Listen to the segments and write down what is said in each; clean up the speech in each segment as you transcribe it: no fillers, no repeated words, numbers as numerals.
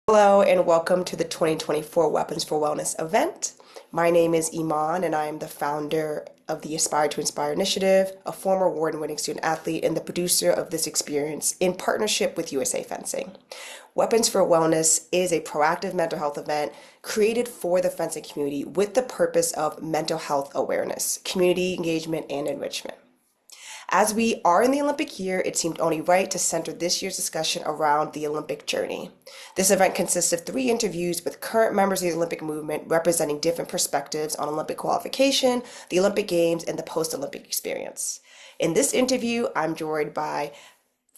Hello and welcome to the 2024 Weapons for Wellness event. My name is Iman and I am the founder of the Aspire to Inspire initiative, a former award-winning student athlete, and the producer of this experience in partnership with USA Fencing. Weapons for Wellness is a proactive mental health event created for the fencing community with the purpose of mental health awareness, community engagement, and enrichment. As we are in the Olympic year, it seemed only right to center this year's discussion around the Olympic journey. This event consists of 3 interviews with current members of the Olympic movement representing different perspectives on Olympic qualification, the Olympic Games, and the post-Olympic experience. In this interview, I'm joined by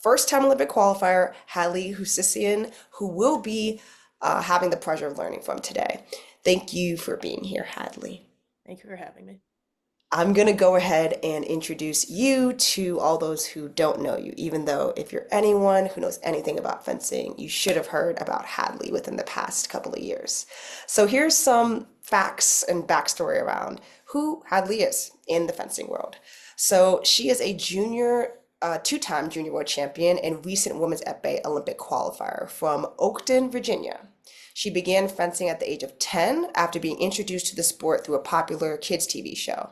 first-time Olympic qualifier Hadley Husisian, who will be having the pleasure of learning from today. Thank you for being here, Hadley. Thank you for having me. I'm going to go ahead and introduce you to all those who don't know you, even though if you're anyone who knows anything about fencing, you should have heard about Hadley within the past couple of years. So here's some facts and backstory around who Hadley is in the fencing world. So she is a two-time junior world champion and recent women's epee Olympic qualifier from Oakton, Virginia. She began fencing at the age of 10 after being introduced to the sport through a popular kids' TV show.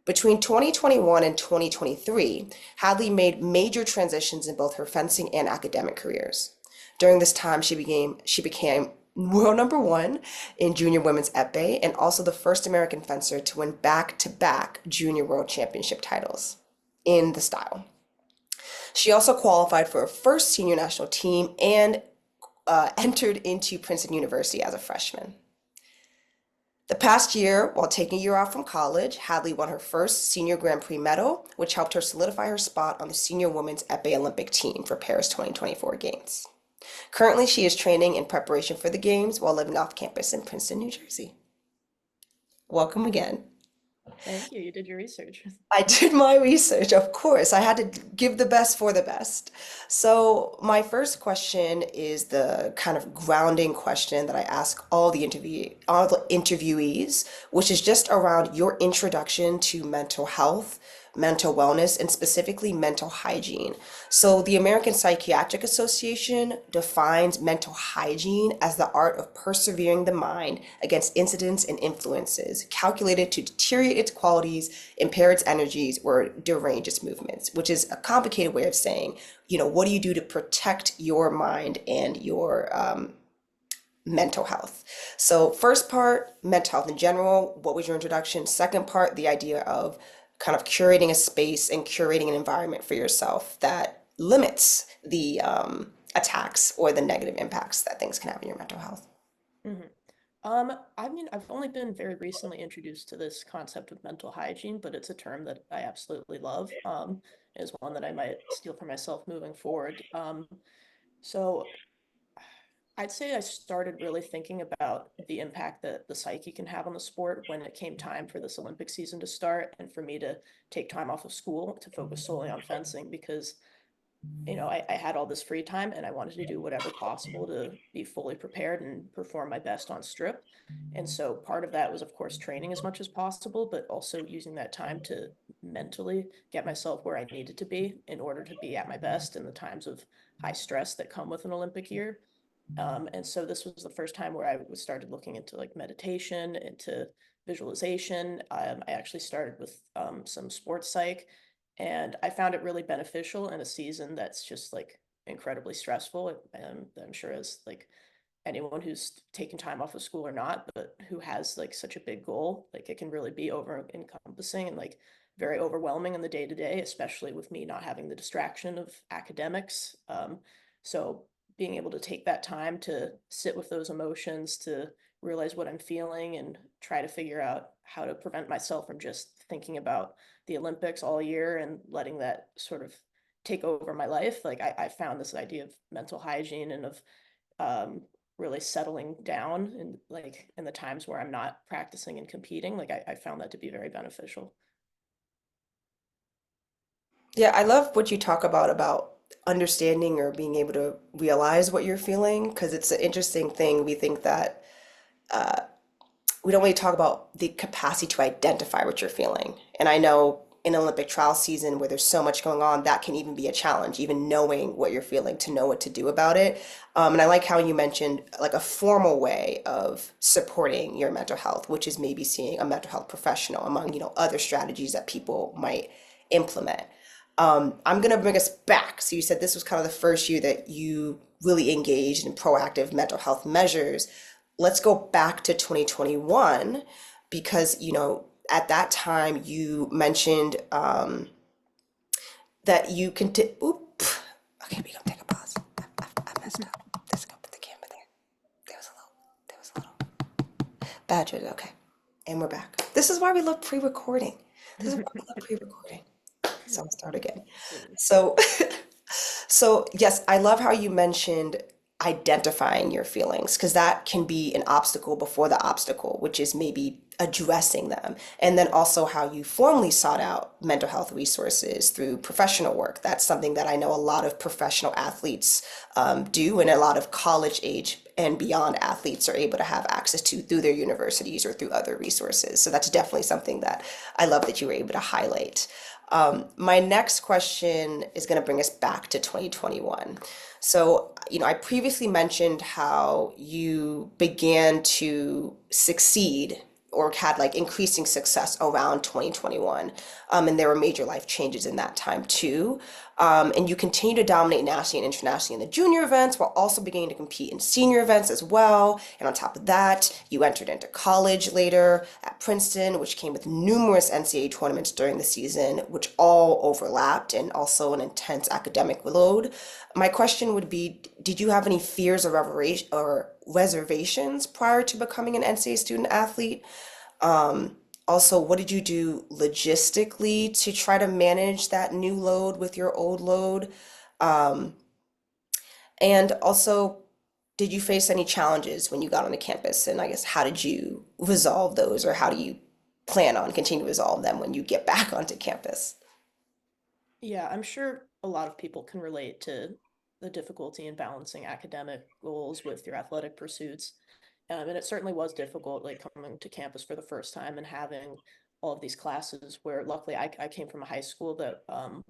Between 2021 and 2023, Hadley made major transitions in both her fencing and academic careers. During this time, she became world number one in junior women's epee and also the first American fencer to win back-to-back junior world championship titles in the style. She also qualified for her first senior national team and entered into Princeton University as a freshman. The past year, while taking a year off from college, Hadley won her first senior Grand Prix medal, which helped her solidify her spot on the senior women's epee Olympic team for Paris 2024 Games. Currently, she is training in preparation for the Games while living off campus in Princeton, New Jersey. Welcome again. Thank you. You did your research. I did my research, of course. I had to give the best for the best. So, my first question is the kind of grounding question that I ask all the interviewees, which is just around your introduction to mental health, mental wellness, and specifically mental hygiene. So, the American Psychiatric Association defines mental hygiene as the art of persevering the mind against incidents and influences calculated to deteriorate its qualities, impair its energies, or derange its movements, which is a complicated way of saying, what do you do to protect your mind and your mental health? So first part, mental health in general, what was your introduction? Second part, the idea of kind of curating a space and curating an environment for yourself that limits the attacks or the negative impacts that things can have on your mental health. hmm I've only been very recently introduced to this concept of mental hygiene, but it's a term that I absolutely love. Is one that I might steal for myself moving forward. So I'd say I started really thinking about the impact that the psyche can have on the sport when it came time for this Olympic season to start and for me to take time off of school to focus solely on fencing because I had all this free time and I wanted to do whatever possible to be fully prepared and perform my best on strip. And so part of that was, of course, training as much as possible, but also using that time to mentally get myself where I needed to be in order to be at my best in the times of high stress that come with an Olympic year. And so this was the first time where I was started looking into like meditation, into visualization. I actually started with some sports psych, and I found it really beneficial in a season that's just like incredibly stressful. I'm sure as like anyone who's taken time off of school or not, but who has like such a big goal, like it can really be over encompassing and like very overwhelming in the day to day, especially with me not having the distraction of academics. So being able to take that time to sit with those emotions, to realize what I'm feeling and try to figure out how to prevent myself from just thinking about the Olympics all year and letting that sort of take over my life. Like I found this idea of mental hygiene and of um, really settling down and like in the times where I'm not practicing and competing, like I found that to be very beneficial. Yeah, I love what you talk about understanding or being able to realize what you're feeling because it's an interesting thing. We think that we don't really talk about the capacity to identify what you're feeling. And I know in Olympic trial season where there's so much going on, that can even be a challenge, even knowing what you're feeling to know what to do about it. And I like how you mentioned like a formal way of supporting your mental health, which is maybe seeing a mental health professional among, other strategies that people might implement. I'm gonna bring us back. So you said this was kind of the first year that you really engaged in proactive mental health measures. Let's go back to 2021 because, at that time you mentioned that you can oop. Okay, we gonna take a pause. I messed up. Let's go put the camera there. There was a little bad joke. Okay, and we're back. This is why we love pre-recording. This is why we love pre-recording. So I'll start again. So So, yes, I love how you mentioned identifying your feelings because that can be an obstacle before the obstacle, which is maybe addressing them. And then also how you formally sought out mental health resources through professional work. That's something that I know a lot of professional athletes do, and a lot of college age and beyond athletes are able to have access to through their universities or through other resources. So that's definitely something that I love that you were able to highlight. My next question is going to bring us back to 2021. So, I previously mentioned how you began to succeed or had like increasing success around 2021. And there were major life changes in that time too. And you continue to dominate nationally and internationally in the junior events while also beginning to compete in senior events as well. And on top of that, you entered into college later at Princeton, which came with numerous NCAA tournaments during the season, which all overlapped and also an intense academic load. My question would be, did you have any fears or reservations prior to becoming an NCAA student athlete? Also, what did you do logistically to try to manage that new load with your old load? Um, and also, did you face any challenges when you got onto campus? And I guess how did you resolve those, or how do you plan on continuing to resolve them when you get back onto campus? Yeah, I'm sure a lot of people can relate to the difficulty in balancing academic goals with your athletic pursuits. And it certainly was difficult, like coming to campus for the first time and having all of these classes where luckily I came from a high school that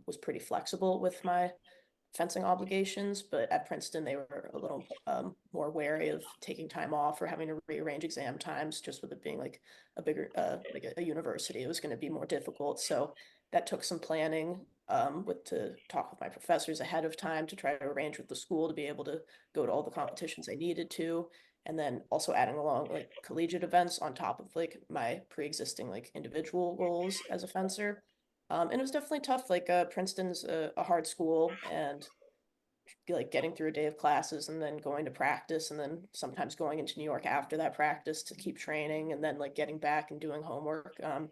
was pretty flexible with my fencing obligations, but at Princeton they were a little more wary of taking time off or having to rearrange exam times just with it being like a bigger like a university. It was going to be more difficult. So that took some planning with to talk with my professors ahead of time to try to arrange with the school to be able to go to all the competitions I needed to. And then also adding along like collegiate events on top of like my pre-existing like individual goals as a fencer. And it was definitely tough. Like Princeton's a hard school, and like getting through a day of classes and then going to practice, and then sometimes going into New York after that practice to keep training, and then like getting back and doing homework. I'm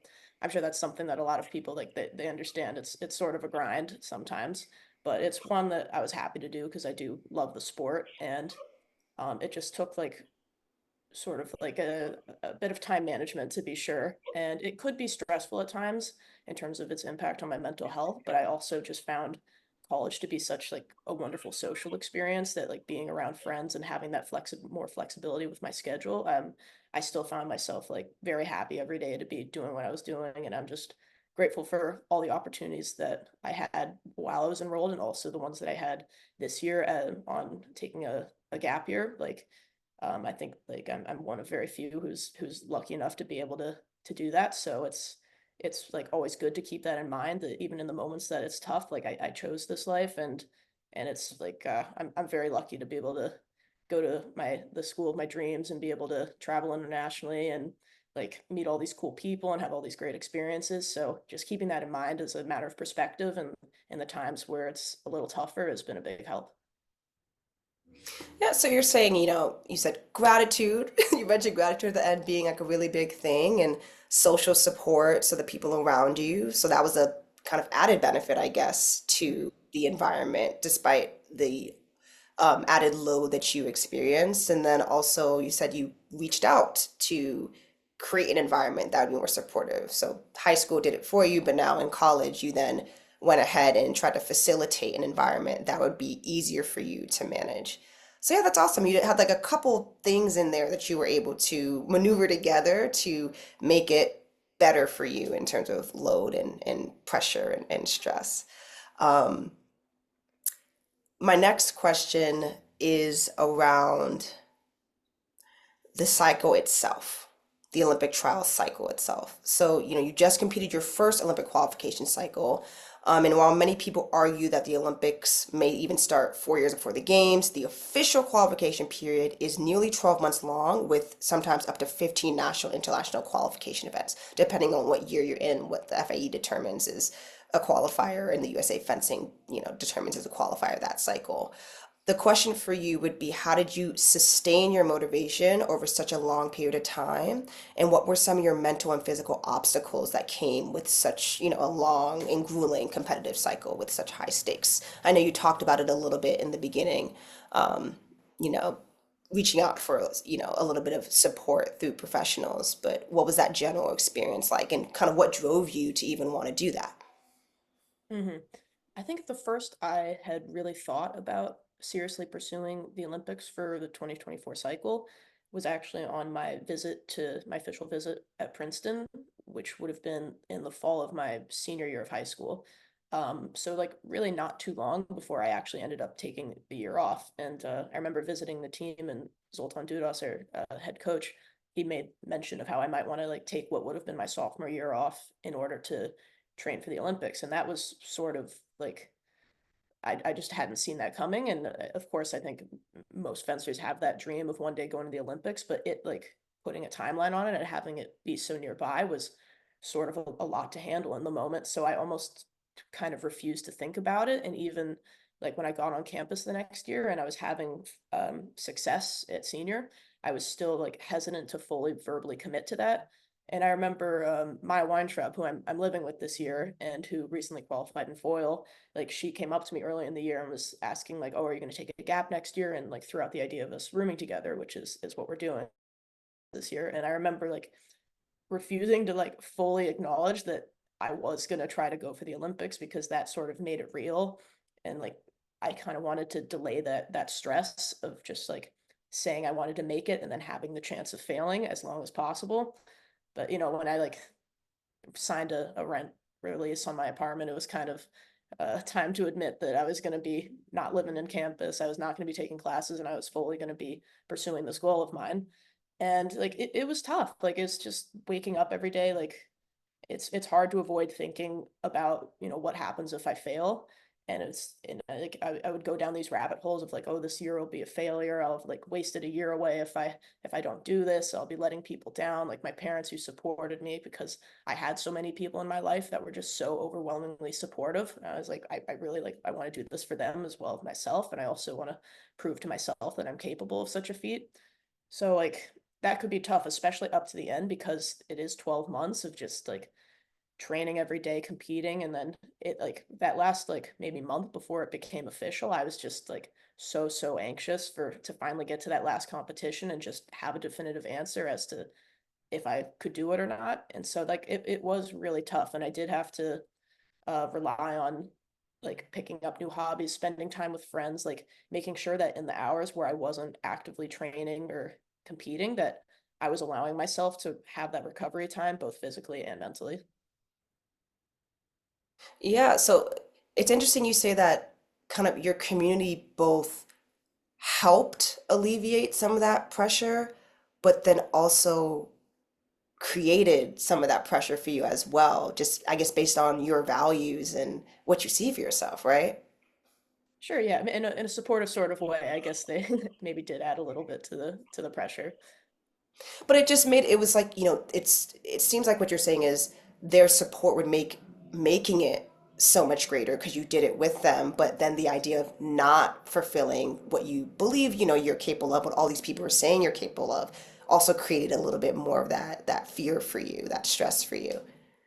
sure that's something that a lot of people like they understand. It's sort of a grind sometimes, but it's one that I was happy to do because I do love the sport, and it just took like sort of like a bit of time management to be sure. And it could be stressful at times in terms of its impact on my mental health, but I also just found college to be such like a wonderful social experience that like being around friends and having that more flexibility with my schedule, I still found myself like very happy every day to be doing what I was doing. And I'm just grateful for all the opportunities that I had while I was enrolled and also the ones that I had this year on taking a gap year. Like I think like I'm one of very few who's lucky enough to be able to do that. So it's like always good to keep that in mind that even in the moments that it's tough, like I chose this life, and it's like I'm very lucky to be able to go to the school of my dreams and be able to travel internationally and like meet all these cool people and have all these great experiences. So just keeping that in mind as a matter of perspective and in the times where it's a little tougher has been a big help. Yeah, so you're saying, you said gratitude. You mentioned gratitude at the end being like a really big thing and social support, so the people around you. So that was a kind of added benefit, I guess, to the environment, despite the added load that you experienced. And then also you said you reached out to create an environment that would be more supportive. So high school did it for you, but now in college, you then went ahead and tried to facilitate an environment that would be easier for you to manage. So yeah, that's awesome. You had like a couple things in there that you were able to maneuver together to make it better for you in terms of load and pressure and stress. Um, my next question is around the cycle itself, the Olympic trial cycle itself. So, you just competed your first Olympic qualification cycle. And while many people argue that the Olympics may even start 4 years before the games, the official qualification period is nearly 12 months long, with sometimes up to 15 national international qualification events, depending on what year you're in. What the FIE determines is a qualifier, and the USA fencing, determines as a qualifier that cycle. The question for you would be, how did you sustain your motivation over such a long period of time? And what were some of your mental and physical obstacles that came with such, a long and grueling competitive cycle with such high stakes? I know you talked about it a little bit in the beginning, um, you know, reaching out for, a little bit of support through professionals, but what was that general experience like, and kind of what drove you to even want to do that? Hmm. I think the first I had really thought about seriously pursuing the Olympics for the 2024 cycle was actually on my official visit at Princeton, which would have been in the fall of my senior year of high school. So like really not too long before I actually ended up taking the year off. And I remember visiting the team, and Zoltan Dudas, our head coach, he made mention of how I might want to like take what would have been my sophomore year off in order to train for the Olympics. And that was sort of like I just hadn't seen that coming. And of course, I think most fencers have that dream of one day going to the Olympics, but it like putting a timeline on it and having it be so nearby was sort of a lot to handle in the moment. So I almost kind of refused to think about it. And even like when I got on campus the next year and I was having success at senior, I was still like hesitant to fully verbally commit to that. And I remember Maya Weintraub, who I'm living with this year and who recently qualified in foil, like she came up to me early in the year and was asking like, oh, are you going to take a gap next year, and like threw out the idea of us rooming together, which is what we're doing this year. And I remember like refusing to like fully acknowledge that I was going to try to go for the Olympics, because that sort of made it real. And like I kind of wanted to delay that stress of just like saying I wanted to make it and then having the chance of failing as long as possible. But when I like signed a rent release on my apartment, it was kind of time to admit that I was going to be not living in campus. I was not going to be taking classes, and I was fully going to be pursuing this goal of mine. And like it was tough. Like it's just waking up every day. Like it's hard to avoid thinking about what happens if I fail. And like I would go down these rabbit holes of like, oh, this year will be a failure, I'll have like wasted a year away if I don't do this, I'll be letting people down, like my parents who supported me, because I had so many people in my life that were just so overwhelmingly supportive. And I was like, I really like, I want to do this for them as well as myself, and I also want to prove to myself that I'm capable of such a feat. So like that could be tough, especially up to the end, because it is 12 months of just like training every day, competing. And then it like that last like maybe month before it became official, I was just like so anxious for to finally get to that last competition and just have a definitive answer as to if I could do it or not. And so like it was really tough, and I did have to rely on like picking up new hobbies, spending time with friends, like making sure that in the hours where I wasn't actively training or competing, that I was allowing myself to have that recovery time, both physically and mentally. Yeah, so it's interesting you say that kind of your community both helped alleviate some of that pressure, but then also created some of that pressure for you as well, just I guess based on your values and what you see for yourself, right? Sure, yeah, in a supportive sort of way, I guess they maybe did add a little bit to the pressure. But it just made it was like, it seems like what you're saying is their support would make making it so much greater because you did it with them, but then the idea of not fulfilling what you believe, you're capable of, what all these people are saying you're capable of, also created a little bit more of that fear for you, that stress for you.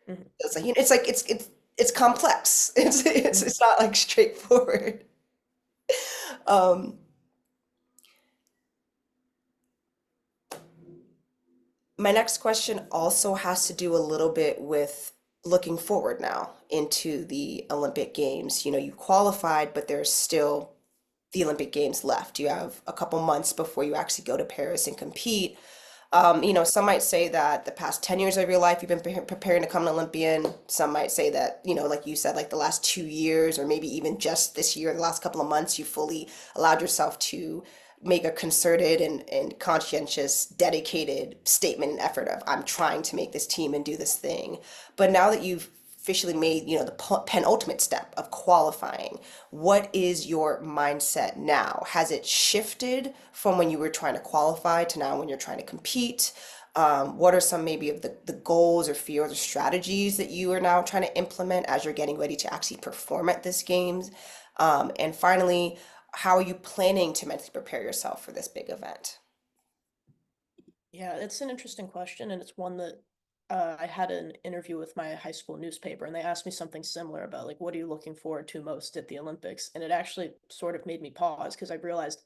Mhm, It's like, it's complex. It's mhm. it's not like straightforward. Um, My next question also has to do a little bit with looking forward now into the Olympic Games. You qualified, but there's still the Olympic Games left. You have a couple months before you actually go to Paris and compete. Some might say that the past 10 years of your life you've been preparing to become an Olympian. Some might say that, like you said, like the last 2 years, or maybe even just this year, the last couple of months, you fully allowed yourself to make a concerted and conscientious, dedicated statement and effort of, I'm trying to make this team and do this thing. But now that you've officially made, the penultimate step of qualifying, what is your mindset now? Has it shifted from when you were trying to qualify to now when you're trying to compete? What are some maybe of the goals or fears or strategies that you are now trying to implement as you're getting ready to actually perform at this games? And finally, how are you planning to mentally prepare yourself for this big event? Yeah, it's an interesting question, and it's one that I had an interview with my high school newspaper, and they asked me something similar about like, what are you looking forward to most at the Olympics? And it actually sort of made me pause because I realized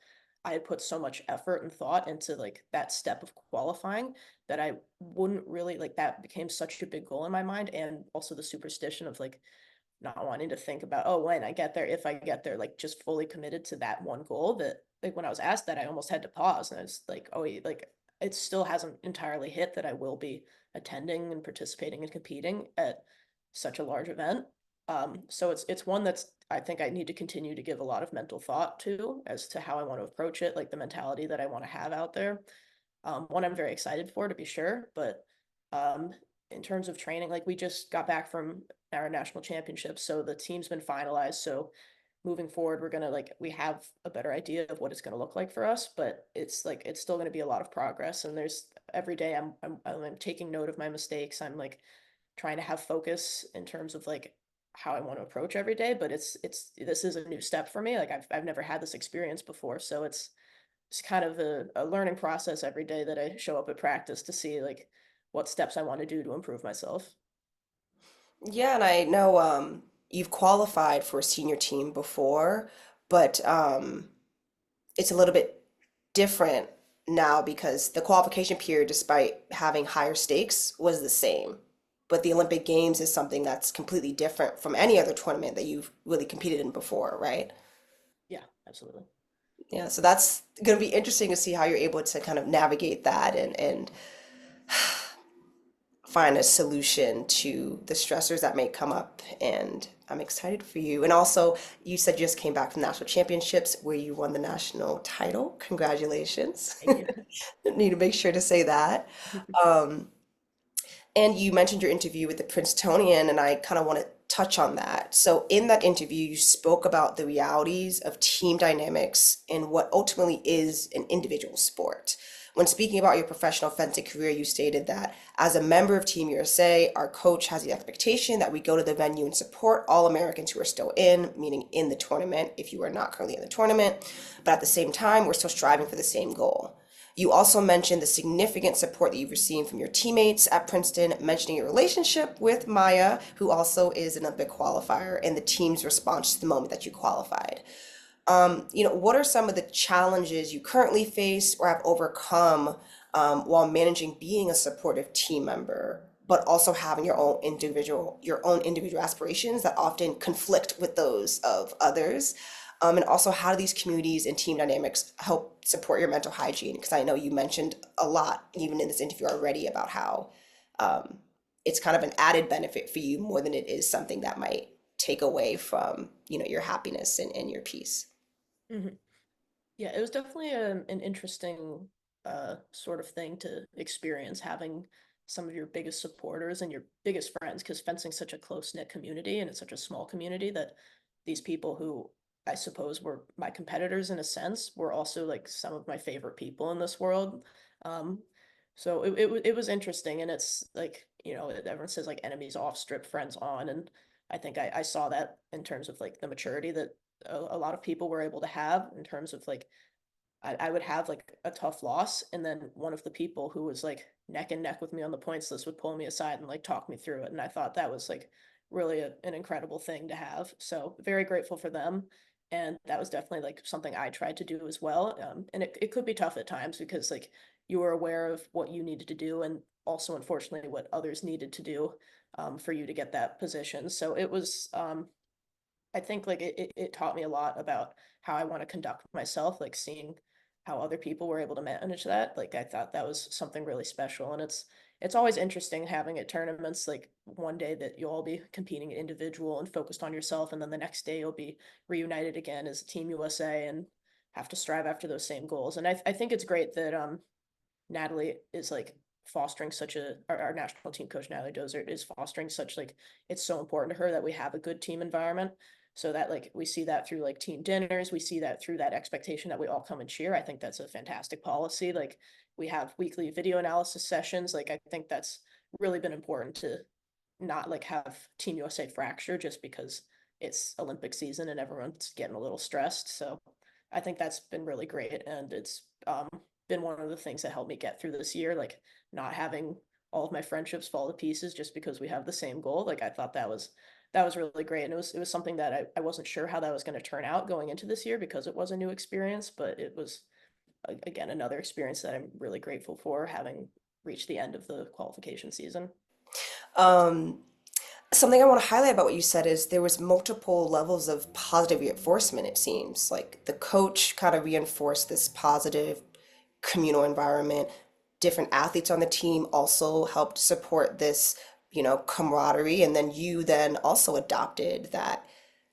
I had put so much effort and thought into like that step of qualifying that I wouldn't really like that became such a big goal in my mind, and also the superstition of like not wanting to think about, oh, when I get there, if I get there, like just fully committed to that one goal that like when I was asked that, I almost had to pause. And I was like, oh, like it still hasn't entirely hit that I will be attending and participating and competing at such a large event. So it's one that's I think I need to continue to give a lot of mental thought to as to how I want to approach it, like the mentality that I want to have out there. One I'm very excited for to be sure, but um, in terms of training, like we just got back from our national championship, so the team's been finalized. So moving forward, we're gonna like we have a better idea of what it's gonna look like for us, but it's like it's still gonna be a lot of progress. And there's every day I'm taking note of my mistakes. I'm like trying to have focus in terms of like how I want to approach every day, but it's this is a new step for me. Like I've never had this experience before, so it's kind of a learning process every day that I show up at practice to see like what steps I want to do to improve myself. Yeah, and I know you've qualified for a senior team before, but it's a little bit different now because the qualification period, despite having higher stakes, was the same. But the Olympic Games is something that's completely different from any other tournament that you've really competed in before, right? Yeah, absolutely. Yeah, so that's going to be interesting to see how you're able to kind of navigate that and find a solution to the stressors that may come up. And I'm excited for you. And also, you said you just came back from national championships where you won the national title. Congratulations. Thank you. Need to make sure to say that. Um, and you mentioned your interview with the Princetonian, and I kind of want to touch on that. So, in that interview, you spoke about the realities of team dynamics and what ultimately is an individual sport. When speaking about your professional fencing career, you stated that as a member of Team USA, our coach has the expectation that we go to the venue and support all Americans who are still in, meaning in the tournament, if you are not currently in the tournament. But at the same time, we're still striving for the same goal. You also mentioned the significant support that you've received from your teammates at Princeton, mentioning your relationship with Maya, who also is an Olympic qualifier, and the team's response to the moment that you qualified. What are some of the challenges you currently face or have overcome while managing being a supportive team member, but also having your own individual aspirations that often conflict with those of others? And also, how do these communities and team dynamics help support your mental hygiene? Because I know you mentioned a lot, even in this interview already, about how um, it's kind of an added benefit for you more than it is something that might take away from, your happiness and your peace. Mhm. Yeah, it was definitely an interesting sort of thing to experience having some of your biggest supporters and your biggest friends because fencing's such a close-knit community and it's such a small community that these people who I suppose were my competitors in a sense were also like some of my favorite people in this world. Um, so it was interesting and it's like, everyone says like enemies off, strip friends on, and I think I saw that in terms of like the maturity that a lot of people were able to have in terms of like I would have like a tough loss, and then one of the people who was like neck and neck with me on the points list would pull me aside and like talk me through it. And I thought that was like really an incredible thing to have. So very grateful for them. And that was definitely like something I tried to do as well. And it could be tough at times because like you were aware of what you needed to do and also unfortunately what others needed to do for you to get that position. So it was I think like it taught me a lot about how I want to conduct myself, like seeing how other people were able to manage that. Like I thought that was something really special. And it's always interesting having at tournaments like one day that you'll all be competing individual and focused on yourself, and then the next day you'll be reunited again as Team USA and have to strive after those same goals. And I think it's great that Natalie is like fostering such our national team coach Natalie Dozer is fostering such like it's so important to her that we have a good team environment, so that like we see that through like team dinners, we see that through that expectation that we all come and cheer. I think that's a fantastic policy. Like we have weekly video analysis sessions. Like I think that's really been important to not like have Team USA fracture just because it's Olympic season and everyone's getting a little stressed. So I think that's been really great, and it's been one of the things that helped me get through this year, like not having all of my friendships fall to pieces just because we have the same goal. Like I thought that was really great. And it was something that I wasn't sure how that was going to turn out going into this year because it was a new experience, but it was again another experience that I'm really grateful for having reached the end of the qualification season. Um, Something I want to highlight about what you said is there was multiple levels of positive reinforcement, it seems. Like the coach kind of reinforced this positive communal environment. Different athletes on the team also helped support this, camaraderie. And then you then also adopted that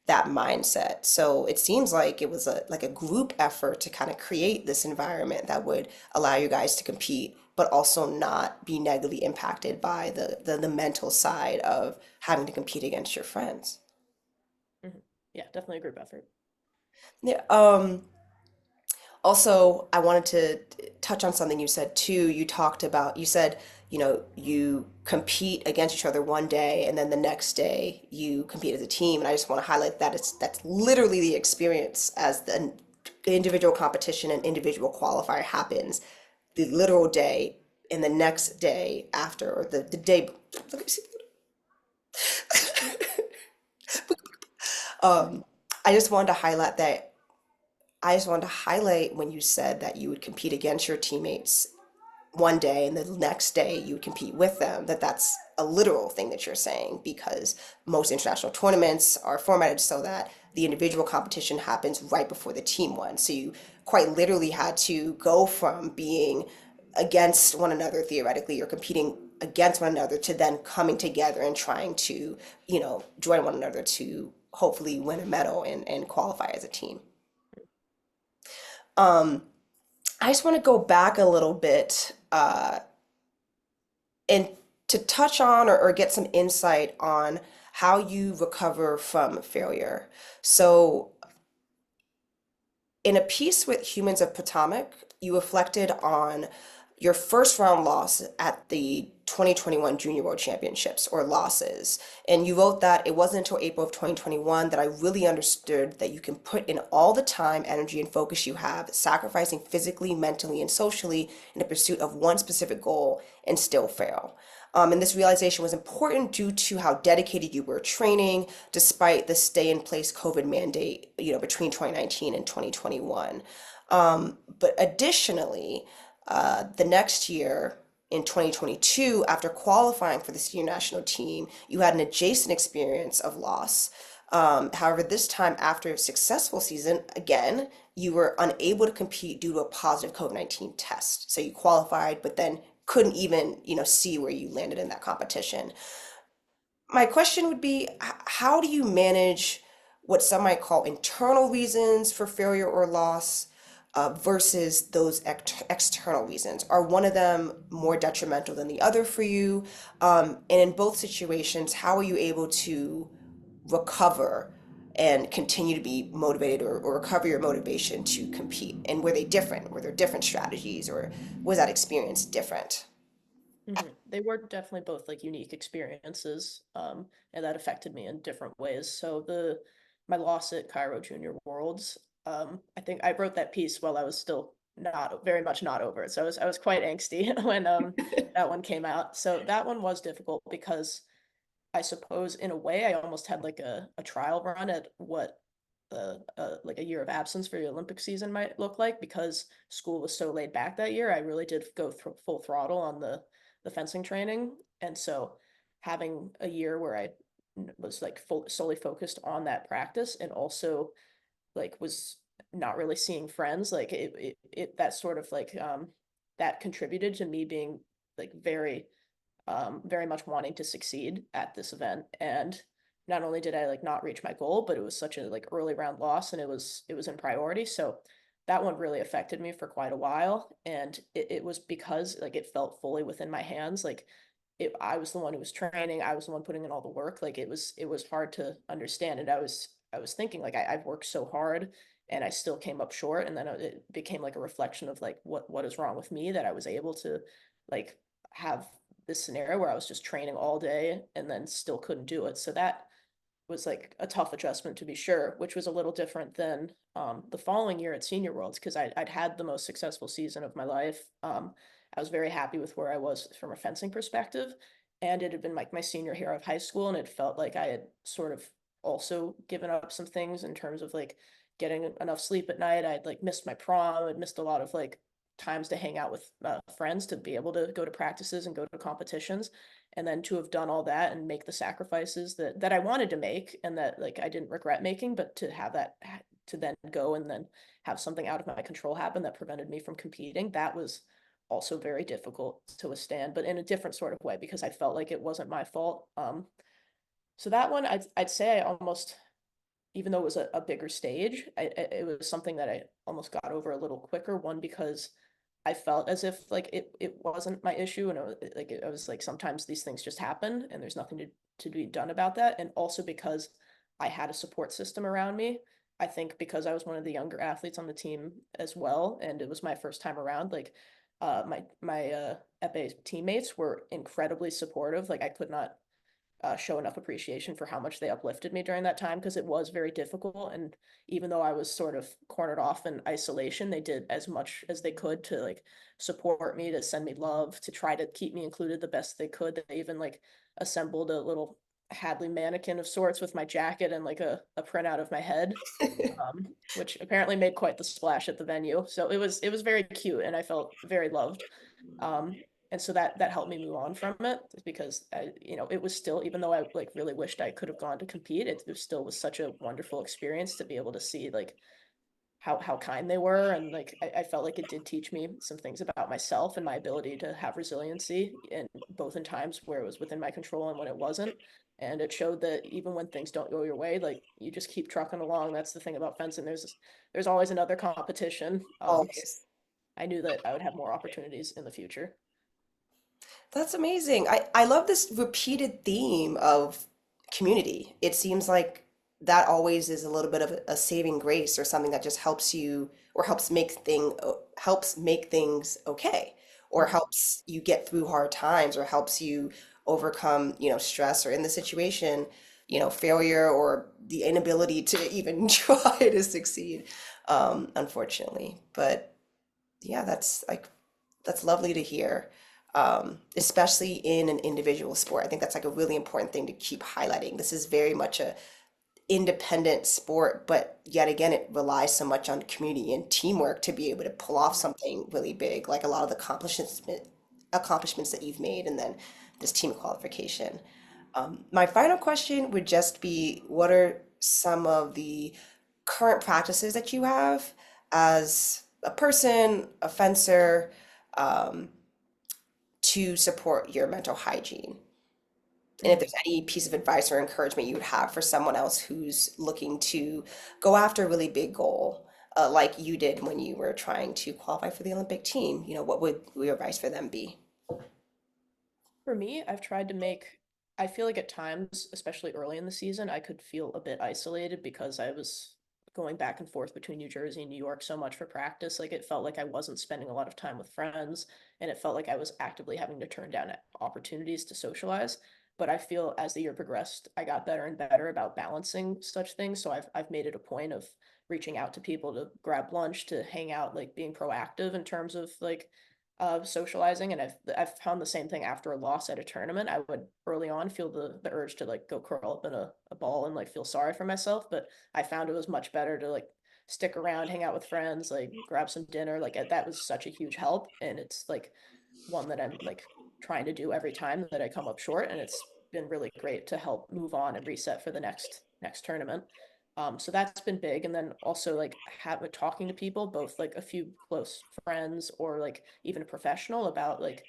mindset. So it seems like it was a group effort to kind of create this environment that would allow you guys to compete, but also not be negatively impacted by the mental side of having to compete against your friends. Mhm. Yeah, definitely a group effort. Yeah. Also, I wanted to touch on something you said too. You said, you compete against each other one day and then the next day you compete as a team. And I just want to highlight that that's literally the experience as the individual competition and individual qualifier happens the literal day and the next day after, or the day. Um, I just wanted to highlight that I just wanted to highlight when you said that you would compete against your teammates one day and the next day you would compete with them, that's a literal thing that you're saying, because most international tournaments are formatted so that the individual competition happens right before the team one. So you quite literally had to go from being against one another, theoretically, or competing against one another, to then coming together and trying to, join one another to hopefully win a medal and qualify as a team. Um, I just want to go back a little bit and to touch on or get some insight on how you recover from failure. So, in a piece with Humans of Potomac, you reflected on your first round loss at the 2021 Junior World Championships, or losses. And you wrote that it wasn't until April of 2021 that I really understood that you can put in all the time, energy, and focus you have, sacrificing physically, mentally, and socially in the pursuit of one specific goal, and still fail. And this realization was important due to how dedicated you were training despite the stay in place COVID mandate, between 2019 and 2021. But additionally, the next year in 2022, after qualifying for the senior national team, you had an adjacent experience of loss. However, this time after a successful season, again, you were unable to compete due to a positive COVID-19 test. So you qualified, but then couldn't even, see where you landed in that competition. My question would be, how do you manage what some might call internal reasons for failure or loss, versus those external reasons? Are one of them more detrimental than the other for you? And in both situations, how are you able to recover and continue to be motivated, or recover your motivation to compete? And were they different? Were there different strategies, or was that experience different? They were definitely both like unique experiences, and that affected me in different ways. So the my loss at Cairo Junior Worlds, I think I wrote that piece while I was still not very much not over it. So I was quite angsty when that one came out. So that one was difficult because I suppose in a way I almost had like a trial run at what like a year of absence for the Olympic season might look like, because school was so laid back that year. I really did go full throttle on the fencing training, and so having a year where I was like solely focused on that practice and also like was not really seeing friends, like that sort of like that contributed to me being like very much wanting to succeed at this event. And not only did I like not reach my goal, but it was such a like early round loss, and it was in priority. So that one really affected me for quite a while. And it was because like it felt fully within my hands. Like I was the one who was training, I was the one putting in all the work. Like it was hard to understand. And I was thinking like I've worked so hard and I still came up short. And then it became like a reflection of like what is wrong with me, that I was able to like have this scenario where I was just training all day and then still couldn't do it. So that was like a tough adjustment to be sure, which was a little different than the following year at Senior Worlds, because I'd had the most successful season of my life. I was very happy with where I was from a fencing perspective, and it had been like my senior year of high school, and it felt like I had sort of also given up some things in terms of like getting enough sleep at night. I'd like missed my prom, I'd missed a lot of like times to hang out with friends, to be able to go to practices and go to competitions, and then to have done all that and make the sacrifices that I wanted to make and that like I didn't regret making, but to have that, to then go and then have something out of my control happen that prevented me from competing, that was also very difficult to withstand, but in a different sort of way, because I felt like it wasn't my fault. So that one, I'd say I almost, even though it was a bigger stage, it was something that I almost got over a little quicker. One, because I felt as if like it wasn't my issue, and it was like sometimes these things just happen, and there's nothing to be done about that. And also because I had a support system around me. I think because I was one of the younger athletes on the team as well, and it was my first time around, like my epee teammates were incredibly supportive. Like I could not show enough appreciation for how much they uplifted me during that time, because it was very difficult. And even though I was sort of cornered off in isolation, they did as much as they could to like support me, to send me love, to try to keep me included the best they could. They even like assembled a little Hadley mannequin of sorts with my jacket and like a printout of my head, which apparently made quite the splash at the venue. So it was very cute, and I felt very loved. Um, and so that helped me move on from it, because it was still, even though I like really wished I could have gone to compete, it still was such a wonderful experience to be able to see like how kind they were. And like I felt like it did teach me some things about myself and my ability to have resiliency, in both in times where it was within my control and when it wasn't. And it showed that even when things don't go your way, like you just keep trucking along. That's the thing about fencing. There's always another competition. Always. I knew that I would have more opportunities in the future. That's amazing. I love this repeated theme of community. It seems like that always is a little bit of a saving grace, or something that just helps you, or helps make things okay, or Mhm. helps you get through hard times, or helps you overcome, stress, or in the situation, failure, or the inability to even try to succeed, unfortunately. But yeah, that's lovely to hear, especially in an individual sport. I think that's like a really important thing to keep highlighting. This is very much a independent sport, but yet again, it relies so much on community and teamwork to be able to pull off Mhm. something really big, like a lot of the accomplishments that you've made, and then this team qualification. My final question would just be, what are some of the current practices that you have as a person, a fencer, um, to support your mental hygiene? And if Mhm. there's any piece of advice or encouragement you would have for someone else who's looking to go after a really big goal, like you did when you were trying to qualify for the Olympic team, what would your advice for them be? For me, I've tried to make, I feel like at times, especially early in the season, I could feel a bit isolated because I was going back and forth between New Jersey and New York so much for practice. Like it felt like I wasn't spending a lot of time with friends, and it felt like I was actively having to turn down opportunities to socialize. But I feel as the year progressed, I got better and better about balancing such things. So I've made it a point of reaching out to people to grab lunch, to hang out, like being proactive in terms of like socializing. And I've found the same thing after a loss at a tournament. I would early on feel the urge to like go curl up in a ball and like feel sorry for myself, but I found it was much better to like stick around, hang out with friends, like grab some dinner. Like that was such a huge help, and it's like one that I'm like trying to do every time that I come up short, and it's been really great to help move on and reset for the next tournament. So that's been big. And then also like talking to people, both like a few close friends or like even a professional about like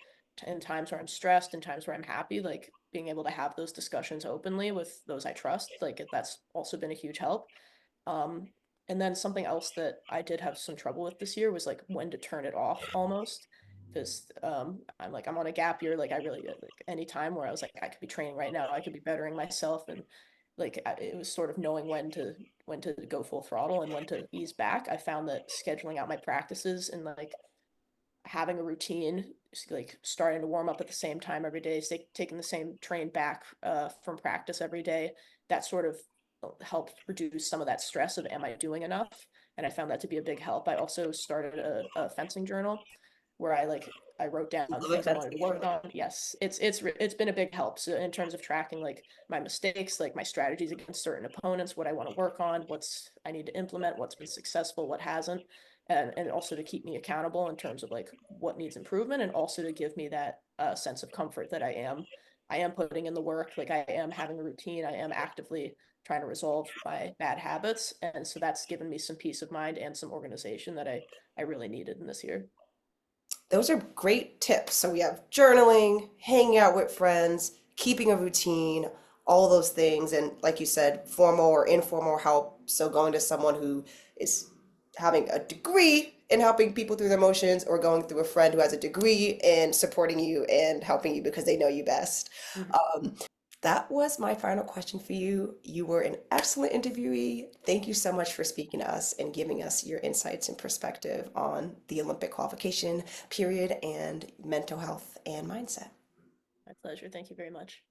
in times where I'm stressed and times where I'm happy, like being able to have those discussions openly with those I trust, like that's also been a huge help. Um, and then something else that I did have some trouble with this year was like when to turn it off almost. Because I'm on a gap year, like I really like any time where I was like I could be training right now, I could be bettering myself, and like it was sort of knowing when to go full throttle and when to ease back. I found that scheduling out my practices and like having a routine, like starting to warm up at the same time every day, taking the same train back from practice every day, that sort of helped reduce some of that stress of am I doing enough? And I found that to be a big help. I also started a fencing journal where I wrote down Love a things I wanted to fencing work journal. on. Yes, it's been a big help. So in terms of tracking like my mistakes, like my strategies against certain opponents, what I want to work on, what's I need to implement, what's been successful, what hasn't, and also to keep me accountable in terms of like what needs improvement, and also to give me that sense of comfort that I am putting in the work, like I am having a routine, I am actively trying to resolve my bad habits, and so that's given me some peace of mind and some organization that I really needed in this year. Those are great tips. So we have journaling, hanging out with friends, keeping a routine, all those things. And like you said, formal or informal help. So going to someone who is having a degree in helping people through their emotions, or going through a friend who has a degree in supporting you and helping you because they know you best. Mhm. Um, that was my final question for you. You were an excellent interviewee. Thank you so much for speaking to us and giving us your insights and perspective on the Olympic qualification period and mental health and mindset. My pleasure. Thank you very much.